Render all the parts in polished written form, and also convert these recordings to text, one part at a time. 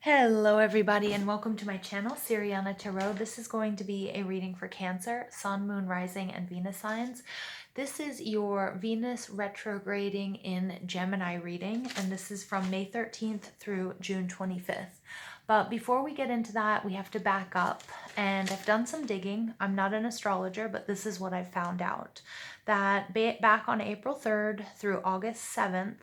Hello everybody and welcome to my channel, Siriana Tarot. This is going to be a reading for Cancer, Sun, Moon, Rising, and Venus signs. This is your Venus retrograding in Gemini reading, and this is from May 13th through June 25th. But before we get into that, we have to back up, and I've done some digging. I'm not an astrologer, but this is what I've found out. That back on April 3rd through August 7th,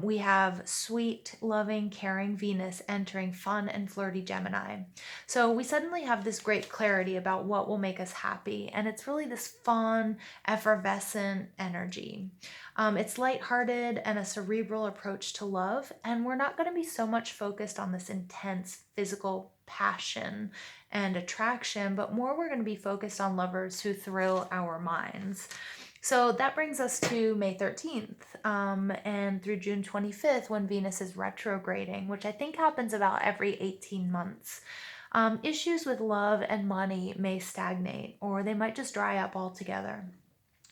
we have sweet, loving, caring Venus entering fun and flirty Gemini. So we suddenly have this great clarity about what will make us happy. And it's really this fun, effervescent energy. It's lighthearted and a cerebral approach to love. And we're not going to be so much focused on this intense physical passion and attraction, but more we're going to be focused on lovers who thrill our minds. So that brings us to May 13th and through June 25th when Venus is retrograding, which I think happens about every 18 months. Issues with love and money may stagnate, or they might just dry up altogether.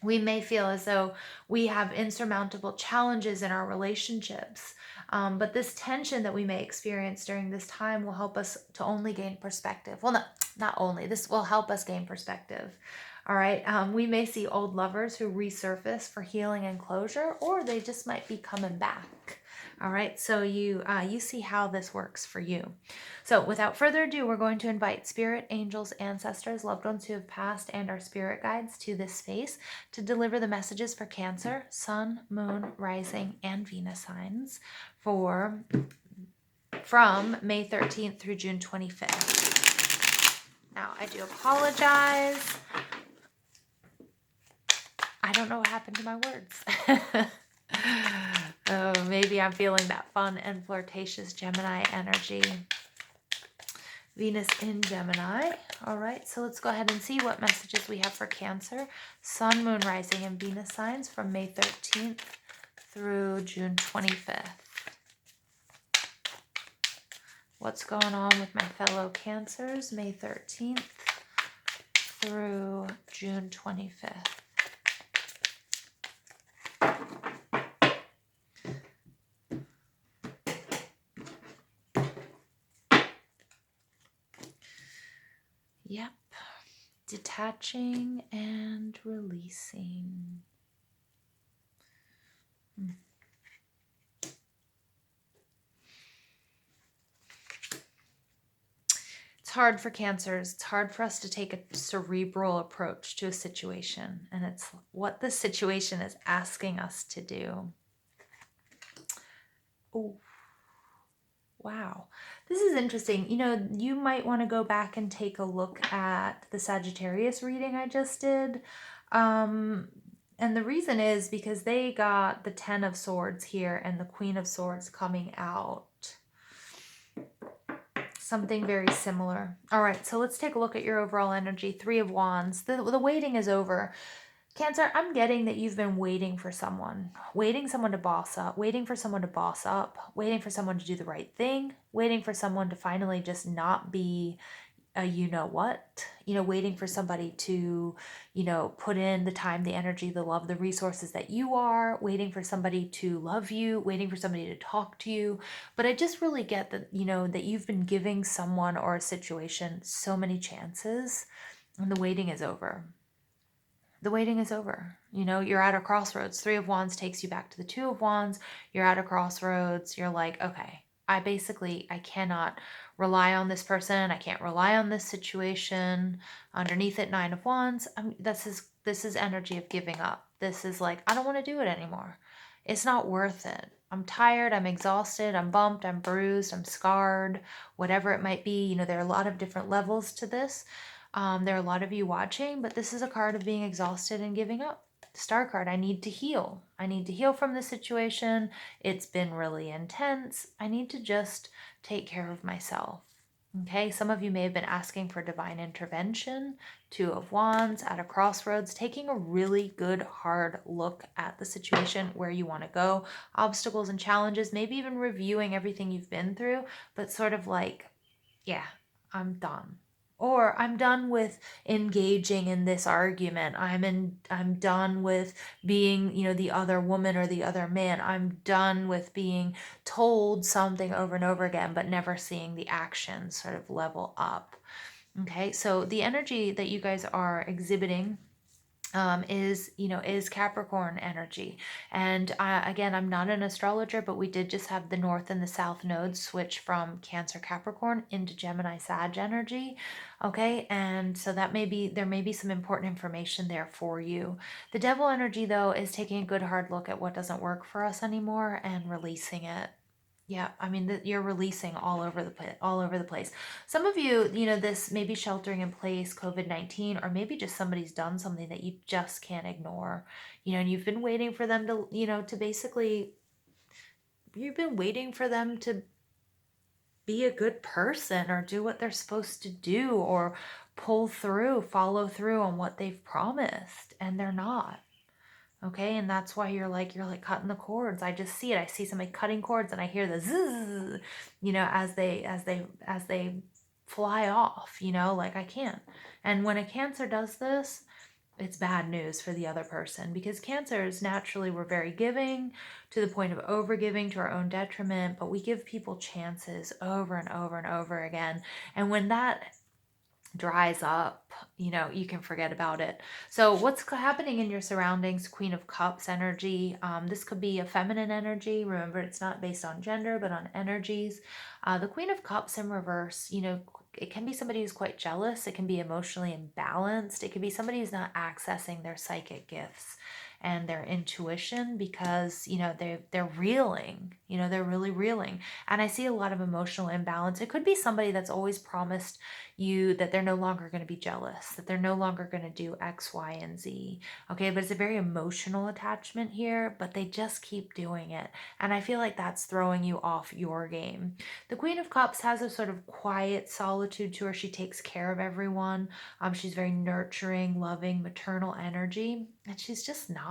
We may feel as though we have insurmountable challenges in our relationships. But this tension that we may experience during this time will help us to only gain perspective. Well, not only. This will help us gain perspective. All right. We may see old lovers who resurface for healing and closure, or they just might be coming back. All right. So you see how this works for you. So without further ado, we're going to invite spirit, angels, ancestors, loved ones who have passed, and our spirit guides to this space to deliver the messages for Cancer, Sun, Moon, Rising, and Venus signs from May 13th through June 25th. Now, I do apologize. I don't know what happened to my words. Oh, maybe I'm feeling that fun and flirtatious Gemini energy. Venus in Gemini. All right, so let's go ahead and see what messages we have for Cancer, Sun, Moon, Rising, and Venus signs from May 13th through June 25th. What's going on with my fellow Cancers, May 13th through June 25th? Yep. Detaching and releasing. It's hard for Cancers. It's hard for us to take a cerebral approach to a situation. And it's what the situation is asking us to do. Oh, wow. This is interesting. You know, you might want to go back and take a look at the Sagittarius reading I just did. And the reason is because they got the 10 of Swords here and the Queen of Swords coming out. Something very similar. All right, so let's take a look at your overall energy. 3 of Wands. The waiting is over. Cancer, I'm getting that you've been waiting for someone to boss up, waiting for someone to boss up, waiting for someone to do the right thing, waiting for someone to finally just not be a you-know-what, waiting for somebody to, put in the time, the energy, the love, the resources that you are, waiting for somebody to love you, waiting for somebody to talk to you. But I just really get that, that you've been giving someone or a situation so many chances, and the waiting is over. The waiting is over. You're at a crossroads. 3 of Wands takes you back to the 2 of Wands. You're at a crossroads. You're like, okay, I cannot rely on this person. I can't rely on this situation. Underneath it, 9 of Wands. This is energy of giving up. This is like, I don't want to do it anymore. It's not worth it. I'm tired. I'm exhausted. I'm bumped. I'm bruised. I'm scarred. Whatever it might be. There are a lot of different levels to this. There are a lot of you watching, but this is a card of being exhausted and giving up. Star card, I need to heal. I need to heal from this situation. It's been really intense. I need to just take care of myself. Okay, some of you may have been asking for divine intervention. 2 of Wands at a crossroads, taking a really good hard look at the situation, where you want to go, obstacles and challenges, maybe even reviewing everything you've been through, but sort of like, yeah, I'm done. Or I'm done with engaging in this argument. I'm done with being, the other woman or the other man. I'm done with being told something over and over again, but never seeing the action sort of level up. Okay, so the energy that you guys are exhibiting is Capricorn energy. And again, I'm not an astrologer, but we did just have the North and the South nodes switch from Cancer Capricorn into Gemini Sag energy. Okay, and so there may be some important information there for you. The Devil energy, though, is taking a good hard look at what doesn't work for us anymore and releasing it. Yeah, I mean, you're releasing all over the place. Some of you, this may be sheltering in place, COVID-19, or maybe just somebody's done something that you just can't ignore. And you've been waiting for them to, you've been waiting for them to be a good person or do what they're supposed to do or follow through on what they've promised, and they're not. Okay, and that's why you're like cutting the cords. I just see it. I see somebody cutting cords, and I hear the zzz, as they fly off. Like I can't. And when a Cancer does this, it's bad news for the other person, because Cancers naturally, we're very giving to the point of overgiving to our own detriment, but we give people chances over and over and over again. And when that dries up, you can forget about it. So what's happening in your surroundings? Queen of Cups energy. This could be a feminine energy. Remember, it's not based on gender, but on energies. The Queen of Cups in reverse, it can be somebody who's quite jealous. It can be emotionally imbalanced. It can be somebody who's not accessing their psychic gifts and their intuition, because they're reeling, they're really reeling. And I see a lot of emotional imbalance. It could be somebody that's always promised you that they're no longer going to be jealous, that they're no longer going to do X, Y, and Z. Okay, but it's a very emotional attachment here, but they just keep doing it. And I feel like that's throwing you off your game. The Queen of Cups has a sort of quiet solitude to her. She takes care of everyone. She's very nurturing, loving, maternal energy, and she's just not.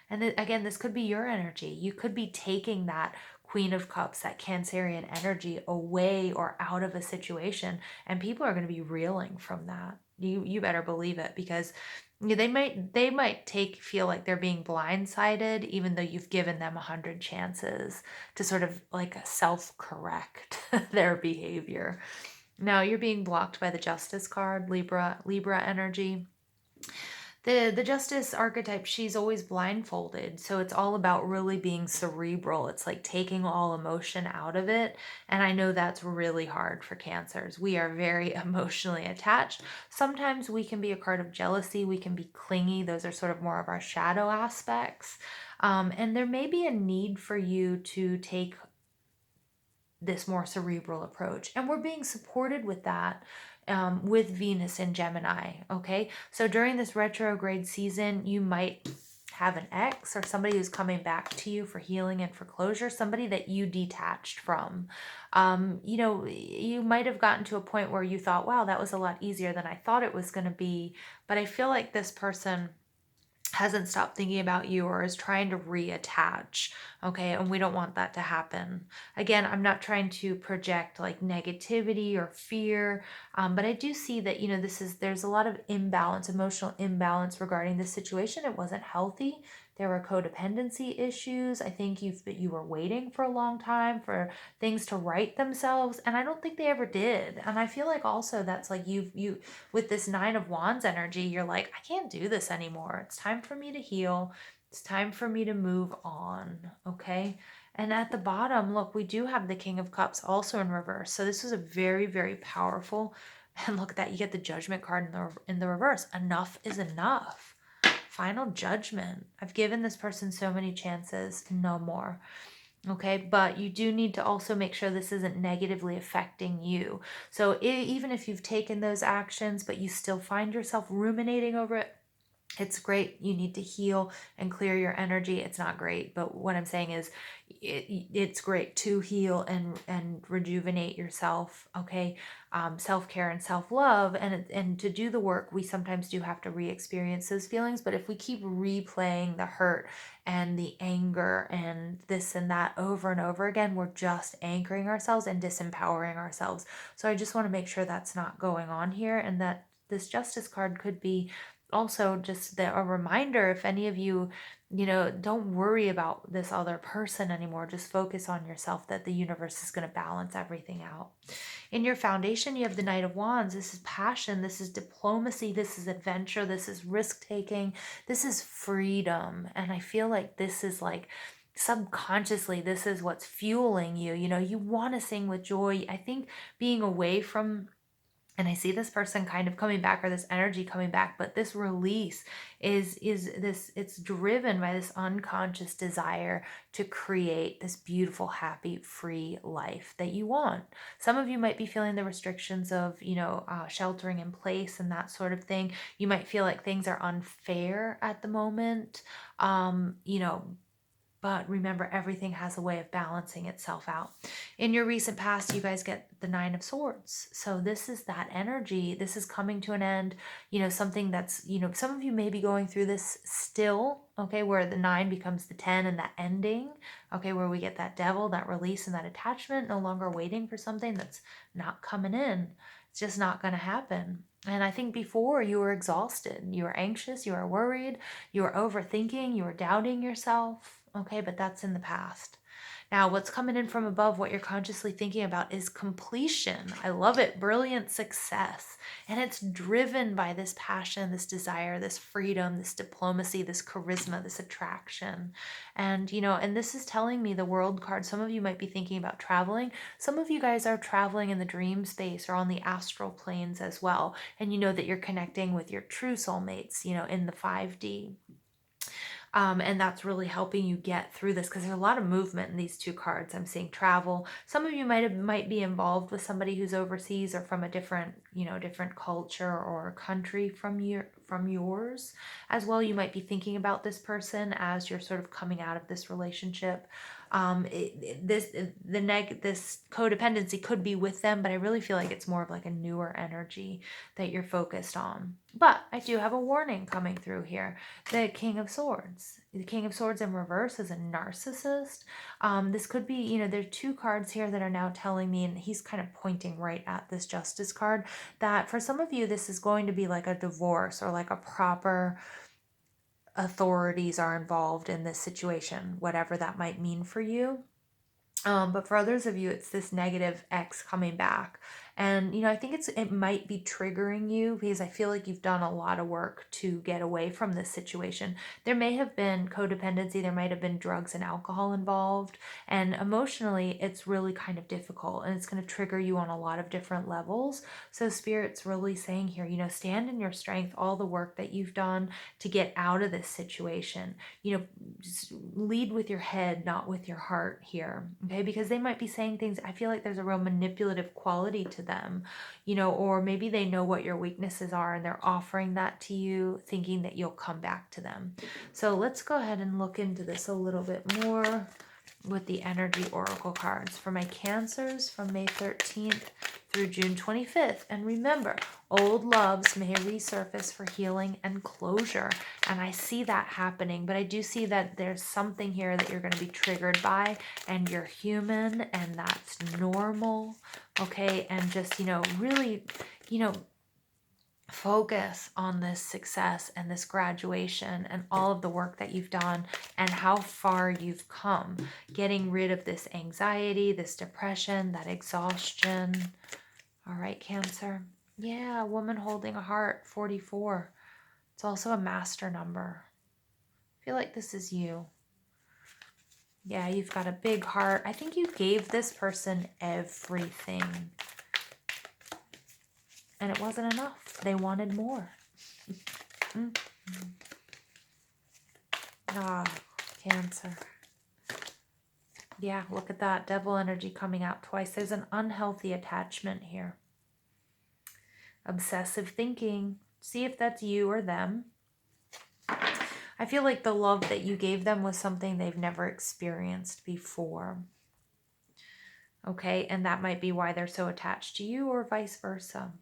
And again, this could be your energy. You could be taking that Queen of Cups, that Cancerian energy, away or out of a situation, and people are going to be reeling from that. You better believe it, because they might feel like they're being blindsided, even though you've given them 100 chances to sort of like self-correct their behavior. Now you're being blocked by the Justice card, Libra energy. The Justice archetype, she's always blindfolded, so it's all about really being cerebral. It's like taking all emotion out of it, and I know that's really hard for Cancers. We are very emotionally attached. Sometimes we can be a card of jealousy, we can be clingy. Those are sort of more of our shadow aspects, and there may be a need for you to take this more cerebral approach, and we're being supported with that with Venus in Gemini. Okay, so during this retrograde season, you might have an ex or somebody who's coming back to you for healing and for closure, somebody that you detached from. You might have gotten to a point where you thought, wow, that was a lot easier than I thought it was going to be, but I feel like this person hasn't stopped thinking about you or is trying to reattach. Okay, and we don't want that to happen. Again, I'm not trying to project like negativity or fear, but I do see that there's a lot of imbalance, emotional imbalance regarding this situation. It wasn't healthy. There were codependency issues. I think you were waiting for a long time for things to right themselves, and I don't think they ever did. And I feel like also that's like you with this Nine of Wands energy, you're like, I can't do this anymore. It's time for me to heal. It's time for me to move on. Okay. And at the bottom, look, we do have the King of Cups also in reverse. So this is a very, very powerful, and look at that, you get the Judgment card in the reverse. Enough is enough. Final judgment. I've given this person so many chances, no more. Okay, but you do need to also make sure this isn't negatively affecting you. So even if you've taken those actions, but you still find yourself ruminating over it, It's great. You need to heal and clear your energy. It's not great, but what I'm saying is it's great to heal and rejuvenate yourself. Okay. Self-care and self-love, and to do the work, we sometimes do have to re-experience those feelings. But if we keep replaying the hurt and the anger and this and that over and over again, we're just anchoring ourselves and disempowering ourselves. So I just want to make sure that's not going on here, and that this Justice card could be also just a reminder, if any of you, don't worry about this other person anymore. Just focus on yourself, that the universe is going to balance everything out. In your foundation, you have the Knight of Wands. This is passion. This is diplomacy. This is adventure. This is risk taking. This is freedom. And I feel like this is like, subconsciously, this is what's fueling you. You want to sing with joy. I think being away from, and I see this person kind of coming back, or this energy coming back, but this release is this, it's driven by this unconscious desire to create this beautiful, happy, free life that you want. Some of you might be feeling the restrictions of, sheltering in place and that sort of thing. You might feel like things are unfair at the moment. But remember, everything has a way of balancing itself out. In your recent past, you guys get the Nine of Swords. So this is that energy. This is coming to an end. Something that's, some of you may be going through this still, okay, where the 9 becomes the 10 and that ending, okay, where we get that devil, that release and that attachment, no longer waiting for something that's not coming in. It's just not going to happen. And I think before, you were exhausted, you were anxious, you were worried, you were overthinking, you were doubting yourself. Okay, but that's in the past. Now, what's coming in from above, what you're consciously thinking about, is completion. I love it. Brilliant success. And it's driven by this passion, this desire, this freedom, this diplomacy, this charisma, this attraction. And, and this is telling me, the World card, some of you might be thinking about traveling. Some of you guys are traveling in the dream space or on the astral planes as well. And you know that you're connecting with your true soulmates, in the 5D. And that's really helping you get through this, because there's a lot of movement in these two cards. I'm seeing travel. Some of you might be involved with somebody who's overseas or from a different, different culture or country from yours as well. You might be thinking about this person as you're sort of coming out of this relationship. This codependency could be with them, but I really feel like it's more of like a newer energy that you're focused on. But I do have a warning coming through here. The King of Swords. The King of Swords in reverse is a narcissist. This could be, there are two cards here that are now telling me, and he's kind of pointing right at this Justice card, that for some of you, this is going to be like a divorce, or like a proper authorities are involved in this situation, whatever that might mean for you. But for others of you, it's this negative ex coming back. And, I think it might be triggering you, because I feel like you've done a lot of work to get away from this situation. There may have been codependency. There might have been drugs and alcohol involved. And emotionally, it's really kind of difficult, and it's going to trigger you on a lot of different levels. So Spirit's really saying here, stand in your strength, all the work that you've done to get out of this situation. Just lead with your head, not with your heart here. Okay, because they might be saying things, I feel like there's a real manipulative quality to them, or maybe they know what your weaknesses are and they're offering that to you, thinking that you'll come back to them. So let's go ahead and look into this a little bit more with the energy oracle cards for my Cancers from May 13th through June 25th. And remember, old loves may resurface for healing and closure. And I see that happening, but I do see that there's something here that you're going to be triggered by, and you're human, and that's normal. Okay. And just, really, focus on this success and this graduation and all of the work that you've done and how far you've come, getting rid of this anxiety, this depression, that exhaustion. All right, Cancer. Yeah, a woman holding a heart, 44. It's also a master number. I feel like this is you. Yeah, you've got a big heart. I think you gave this person everything, and it wasn't enough. They wanted more. Ah, Cancer. Yeah, look at that. Devil energy coming out twice. There's an unhealthy attachment here. Obsessive thinking. See if that's you or them. I feel like the love that you gave them was something they've never experienced before. Okay, and that might be why they're so attached to you, or vice versa.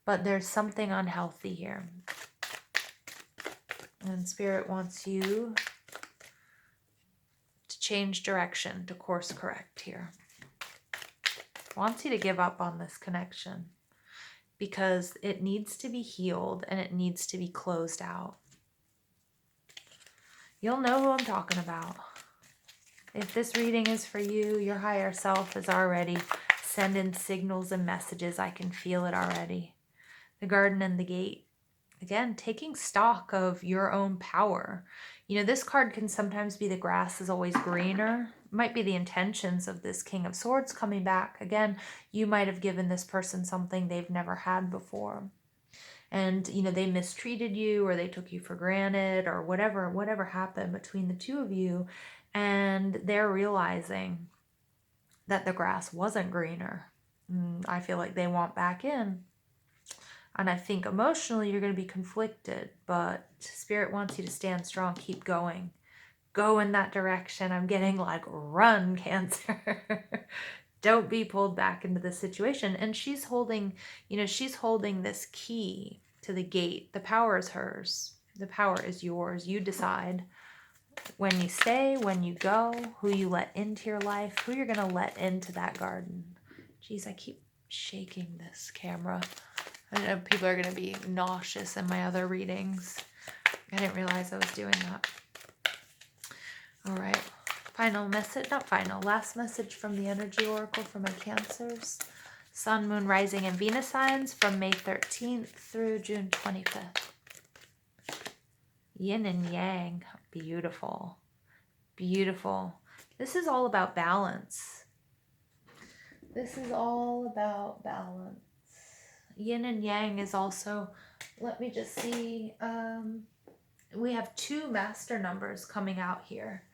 But there's something unhealthy here. And Spirit wants you to change direction, to course correct here. Wants you to give up on this connection because it needs to be healed and it needs to be closed out. You'll know who I'm talking about. If this reading is for you, your higher self is already sending signals and messages. I can feel it already. The garden and the gate. Again, taking stock of your own power. You know, this card can sometimes be the grass is always greener. Might be the intentions of this King of Swords coming back. Again, you might have given this person something they've never had before. And, you know, they mistreated you, or they took you for granted, or whatever happened between the two of you. And they're realizing that the grass wasn't greener. I feel like they want back in. And I think emotionally you're going to be conflicted, but Spirit wants you to stand strong, keep going. Go in that direction. I'm getting like, run, Cancer. Don't be pulled back into this situation. And she's holding, you know, she's holding this key to the gate. The power is hers. The power is yours. You decide when you stay, when you go, who you let into your life, who you're going to let into that garden. Jeez, I keep shaking this camera. I know people are going to be nauseous in my other readings. I didn't realize I was doing that. All right. Final message, not final, last message from the Energy Oracle for my Cancers. Sun, Moon, Rising, and Venus signs from May 13th through June 25th. Yin and Yang. Beautiful. Beautiful. This is all about balance. This is all about balance. Yin and Yang is also, let me just see, we have 2 master numbers coming out here.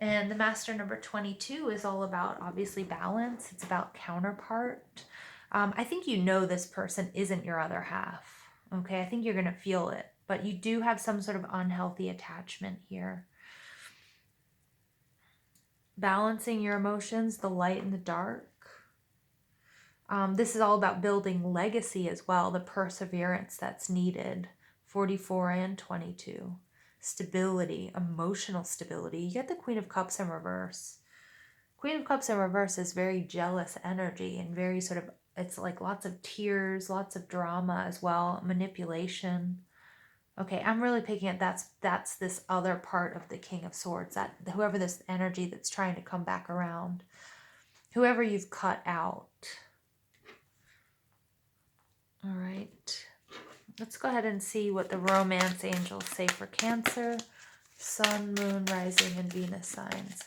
And the master number 22 is all about, obviously, balance. It's about counterpart. I think you know this person isn't your other half. Okay, I think you're going to feel it. But you do have some sort of unhealthy attachment here. Balancing your emotions, the light and the dark. This is all about building legacy as well, the perseverance that's needed. 44 and 22. Stability, emotional stability. You get the Queen of Cups in reverse. Queen of Cups in reverse is very jealous energy and very sort of, it's like lots of tears, lots of drama as well, manipulation. Okay, I'm really picking it. That's this other part of the King of Swords, that whoever this energy that's trying to come back around, whoever you've cut out. All right, let's go ahead and see what the romance angels say for Cancer, Sun, Moon, Rising, and Venus signs.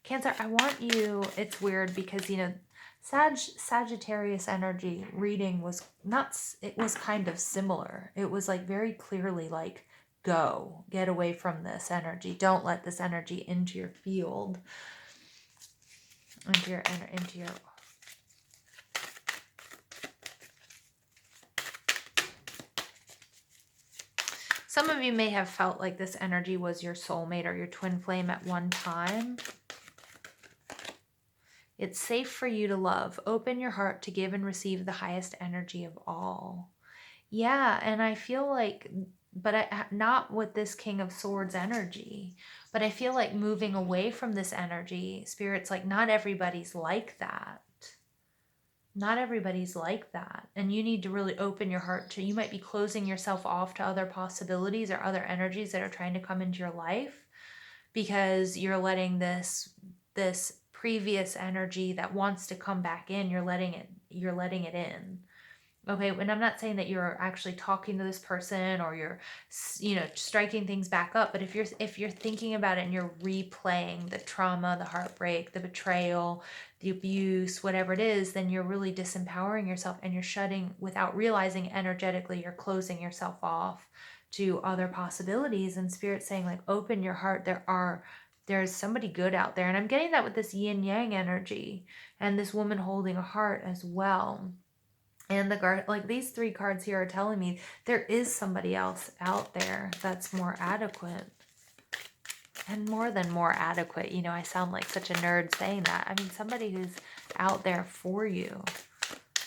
Cancer, I want you, it's weird because, you know, Sagittarius energy reading was not, it was kind of similar. It was like very clearly like, go, get away from this energy. Don't let this energy into your field, into your. Some of you may have felt like this energy was your soulmate or your twin flame at one time. It's safe for you to love. Open your heart to give and receive the highest energy of all. Yeah, and I feel like, but not with this King of Swords energy, but I feel like moving away from this energy, Spirit's like, not everybody's like that. Not everybody's like that. And you need to really open your heart to, you might be closing yourself off to other possibilities or other energies that are trying to come into your life because you're letting this previous energy that wants to come back in, you're letting it in. Okay, and I'm not saying that you're actually talking to this person or you're, you know, striking things back up, but if you're thinking about it and you're replaying the trauma, the heartbreak, the betrayal, the abuse, whatever it is, then you're really disempowering yourself and you're shutting, without realizing energetically, you're closing yourself off to other possibilities. And Spirit's saying, like, open your heart. There's somebody good out there. And I'm getting that with this yin yang energy and this woman holding a heart as well. And the guard, like these 3 cards here are telling me there is somebody else out there that's more adequate. And more than more adequate. You know, I sound like such a nerd saying that. I mean, somebody who's out there for you.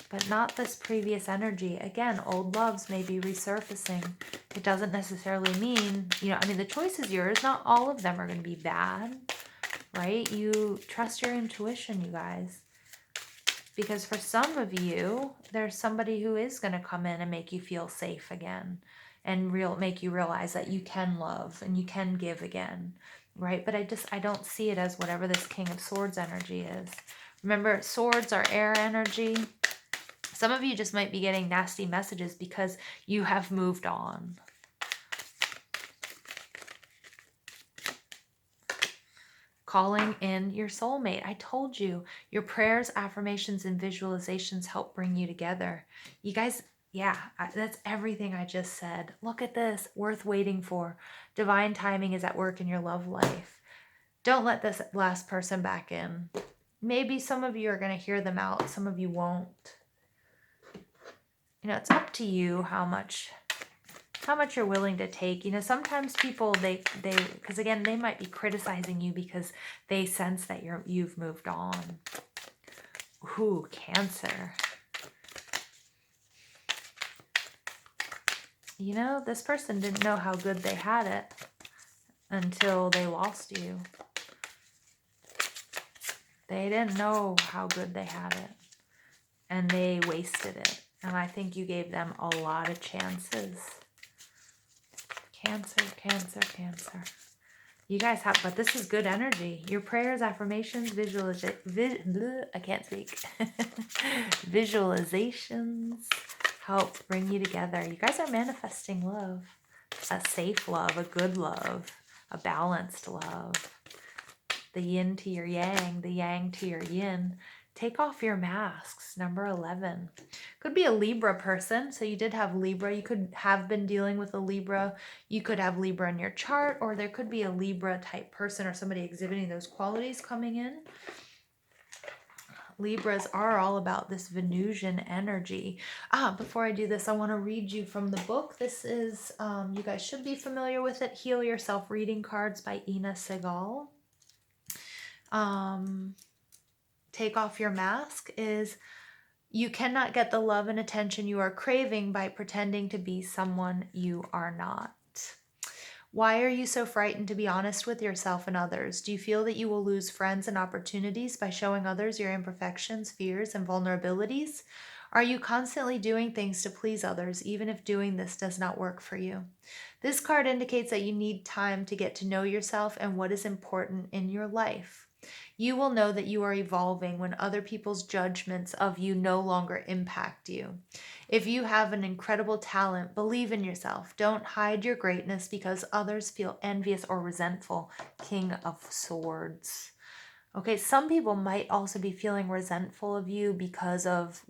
But not this previous energy. Again, old loves may be resurfacing. It doesn't necessarily mean, you know, I mean, the choice is yours. Not all of them are going to be bad, right? You trust your intuition, you guys. Because for some of you, there's somebody who is going to come in and make you feel safe again and make you realize that you can love and you can give again, right? But I don't see it as whatever this King of Swords energy is. Remember, swords are air energy. Some of you just might be getting nasty messages because you have moved on. Calling in your soulmate. I told you, your prayers, affirmations, and visualizations help bring you together. You guys, yeah, that's everything I just said. Look at this, worth waiting for. Divine timing is at work in your love life. Don't let this last person back in. Maybe some of you are going to hear them out. Some of you won't. You know, it's up to you how much you're willing to take. You know, sometimes people, they because again, they might be criticizing you because they sense that you've moved on. Ooh, Cancer. You know, this person didn't know how good they had it until they lost you. They didn't know how good they had it, and they wasted it. And I think you gave them a lot of chances. Cancer, Cancer, Cancer. You guys have, but this is good energy. Your prayers, affirmations, I can't speak. Visualizations help bring you together. You guys are manifesting love. A safe love, a good love, a balanced love. The yin to your yang, the yang to your yin. Take off your masks. Number 11. Could be a Libra person. So you did have Libra. You could have been dealing with a Libra. You could have Libra in your chart, or there could be a Libra type person or somebody exhibiting those qualities coming in. Libras are all about this Venusian energy. Before I do this, I want to read you from the book. This is, you guys should be familiar with it, Heal Yourself Reading Cards by Ina Segal. Take off your mask is, you cannot get the love and attention you are craving by pretending to be someone you are not. Why are you so frightened to be honest with yourself and others? Do you feel that you will lose friends and opportunities by showing others your imperfections, fears, and vulnerabilities? Are you constantly doing things to please others, even if doing this does not work for you? This card indicates that you need time to get to know yourself and what is important in your life. You will know that you are evolving when other people's judgments of you no longer impact you. If you have an incredible talent, believe in yourself. Don't hide your greatness because others feel envious or resentful. King of Swords. Okay, some people might also be feeling resentful of you because of,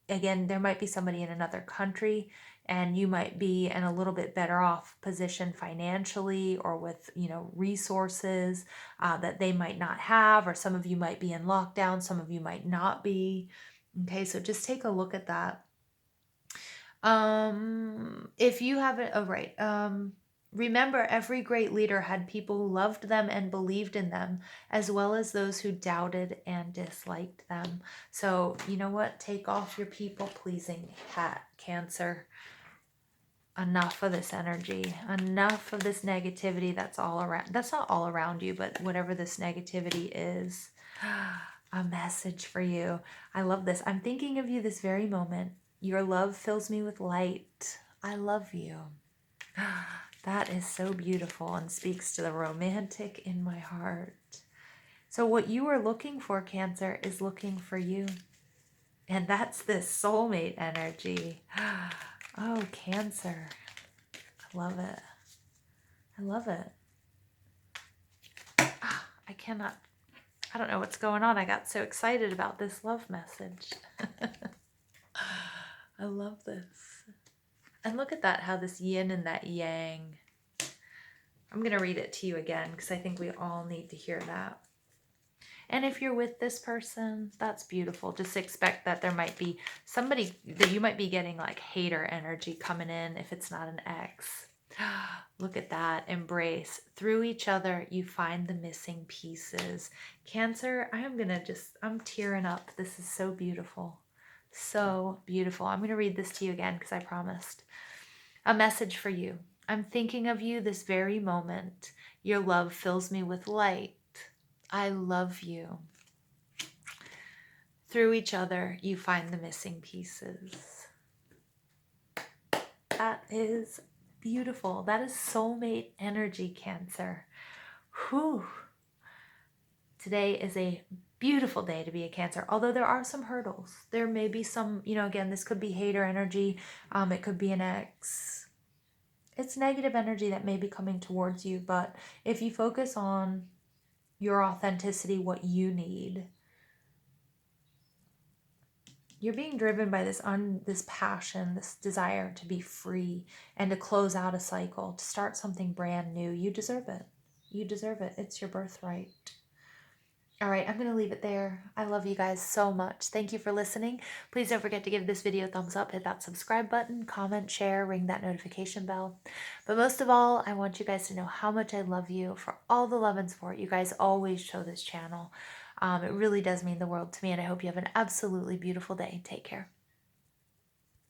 again, there might be somebody in another country and you might be in a little bit better off position financially or with, you know, resources that they might not have, or some of you might be in lockdown, some of you might not be. Okay, so just take a look at that. If you haven't, oh right, remember, every great leader had people who loved them and believed in them, as well as those who doubted and disliked them. So, you know what? Take off your people-pleasing hat, Cancer. Enough of this energy. Enough of this negativity that's all around. That's not all around you, but whatever this negativity is. A message for you. I love this. I'm thinking of you this very moment. Your love fills me with light. I love you. That is so beautiful and speaks to the romantic in my heart. So what you are looking for, Cancer, is looking for you. And that's this soulmate energy. Oh, Cancer. I love it. I love it. I don't know what's going on. I got so excited about this love message. I love this. And look at that, how this yin and that yang. I'm going to read it to you again because I think we all need to hear that. And if you're with this person, that's beautiful. Just expect that there might be somebody that you might be getting like hater energy coming in if it's not an ex. Look at that. Embrace. Through each other, you find the missing pieces. Cancer, I'm tearing up. This is so beautiful. So beautiful. I'm going to read this to you again because I promised. A message for you. I'm thinking of you this very moment. Your love fills me with light. I love you. Through each other, you find the missing pieces. That is beautiful. That is soulmate energy, Cancer. Whew. Today is a beautiful day to be a Cancer, although there are some hurdles. There may be some, again, this could be hater energy. It could be an ex. It's negative energy that may be coming towards you, but if you focus on your authenticity, what you need, you're being driven by this passion, this desire to be free and to close out a cycle, to start something brand new. You deserve it. You deserve it. It's your birthright. All right, I'm going to leave it there. I love you guys so much. Thank you for listening. Please don't forget to give this video a thumbs up, hit that subscribe button, comment, share, ring that notification bell. But most of all, I want you guys to know how much I love you, for all the love and support you guys always show this channel. It really does mean the world to me, and I hope you have an absolutely beautiful day. Take care.